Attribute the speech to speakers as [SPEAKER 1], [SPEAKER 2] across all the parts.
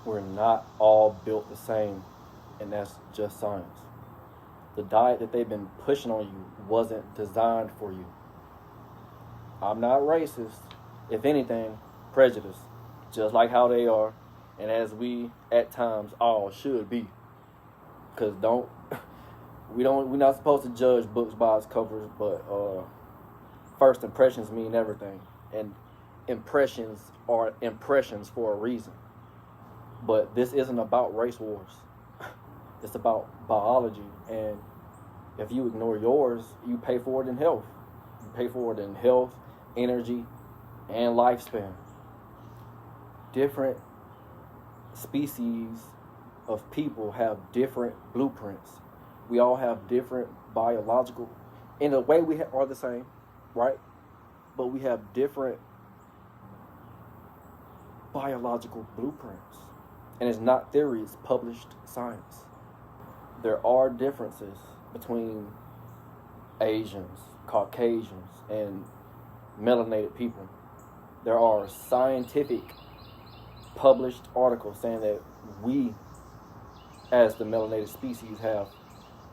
[SPEAKER 1] We're not all built the same, and that's just science. The diet that they've been pushing on you wasn't designed for you. I'm not racist. If anything, prejudiced. Just like how they are, and as we at times all should be. Cause we're not supposed to judge books by its covers, but first impressions mean everything. And impressions are impressions for a reason. But this isn't about race wars. It's about biology, and if you ignore yours, you pay for it in health. You pay for it in health, energy, and lifespan. Different species of people have different blueprints. We all have different biological, in a way we are the same, right? But we have different biological blueprints. And it's not theory, it's published science. There are differences between Asians, Caucasians, and melanated people. There are scientific published articles saying that we, as the melanated species, have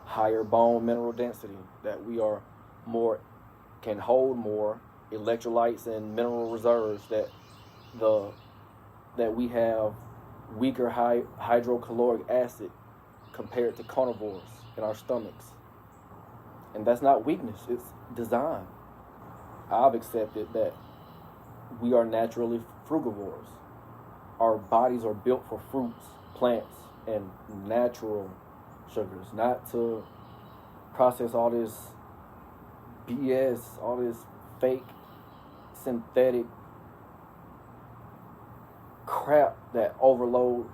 [SPEAKER 1] higher bone mineral density, that we are more, can hold more electrolytes and mineral reserves, that we have weaker hydrochloric acid compared to carnivores in our stomachs. And that's not weakness, it's design. I've accepted that we are naturally frugivores. Our bodies are built for fruits, plants, and natural sugars, not to process all this BS, all this fake, synthetic crap that overloads.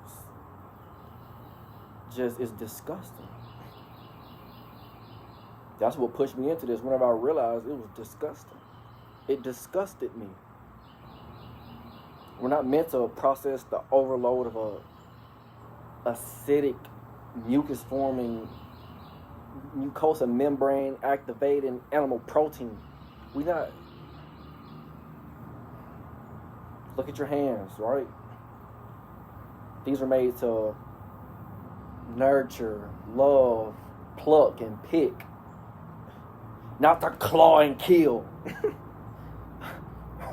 [SPEAKER 1] Just is disgusting. That's what pushed me into this whenever I realized it was disgusting. It disgusted me. We're not meant to process the overload of a acidic, mucus-forming, mucosa membrane activating animal protein. We not. Look at your hands, right? These are made to nurture, love, pluck, and pick. Not to claw and kill.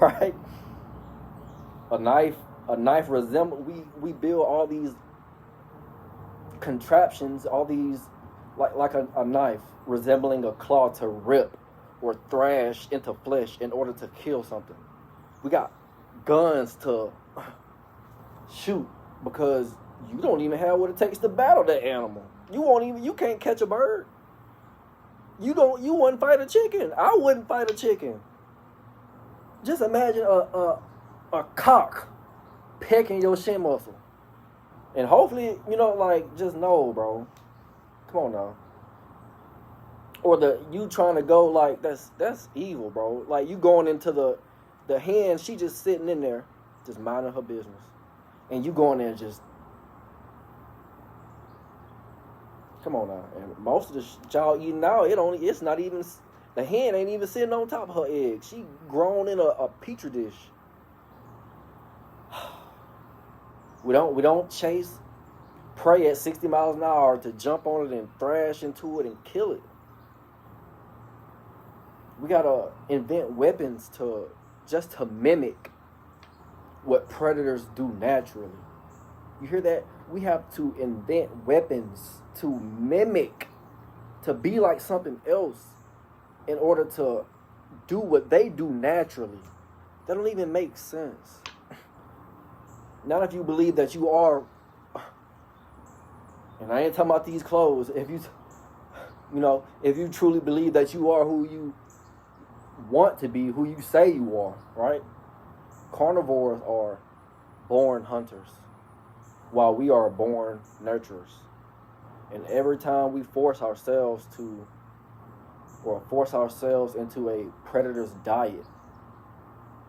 [SPEAKER 1] Right? A knife resembles, we build all these contraptions, all these, like a knife resembling a claw to rip or thrash into flesh in order to kill something. We got guns to shoot because you don't even have what it takes to battle that animal. You can't catch a bird. You wouldn't fight a chicken. I wouldn't fight a chicken. Just imagine a cock pecking your shin muscle. And hopefully, just know, bro. Come on now. Or you trying to go, that's evil, bro. Like, you going into the hen, she just sitting in there, just minding her business. And you going there just, come on now. And most of the y'all eating now, it's not even, the hen ain't even sitting on top of her egg. She grown in a petri dish. We don't chase prey at 60 miles an hour to jump on it and thrash into it and kill it. We gotta invent weapons to mimic what predators do naturally. You hear that? We have to invent weapons to mimic, to be like something else in order to do what they do naturally. That don't even make sense. Not if you believe that you are, and I ain't talking about these clothes, if you truly believe that you are who you want to be, who you say you are, right? Carnivores are born hunters, while we are born nurturers. And every time we force ourselves into a predator's diet,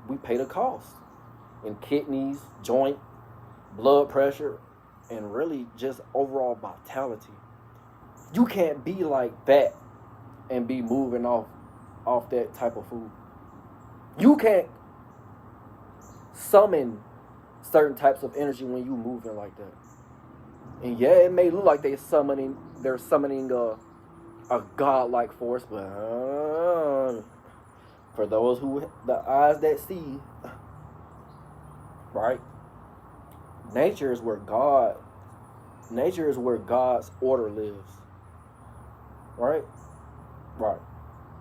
[SPEAKER 1] we pay the cost in kidneys, joint, blood pressure, and really just overall vitality. You can't be like that and be moving off that type of food. You can't summon certain types of energy when you moving like that. And yeah, it may look like they're summoning a godlike force, but for those who the eyes that see, right? Nature is where God's order lives. Right? Right.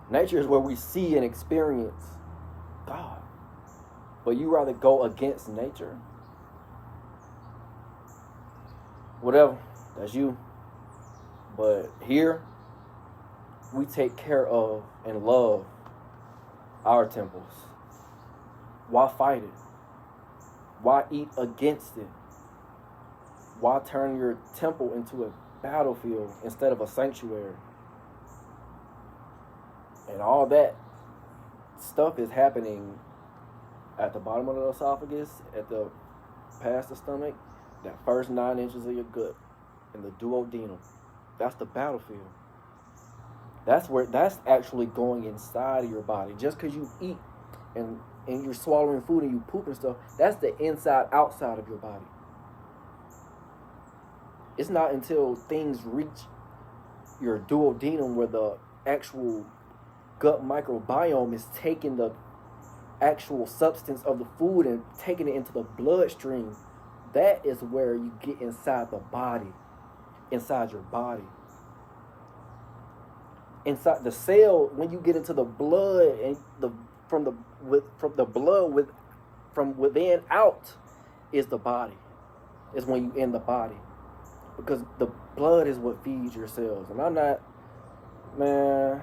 [SPEAKER 1] Nature is where we see and experience God. But you rather go against nature. Whatever. That's you. But here, we take care of and love our temples. Why fight it? Why eat against it? Why turn your temple into a battlefield instead of a sanctuary? And all that stuff is happening at the bottom of the esophagus, past the stomach, that first 9 inches of your gut, and the duodenum. That's the battlefield. That's actually going inside of your body. Just because you eat and you're swallowing food and you poop and stuff, that's the inside, outside of your body. It's not until things reach your duodenum where the actual gut microbiome is taking the actual substance of the food and taking it into the bloodstream. That is where you get inside the body, inside your body. Inside the cell, when you get into the blood and from within out is the body. Is when you in the body. Because the blood is what feeds your cells. And I'm not, man,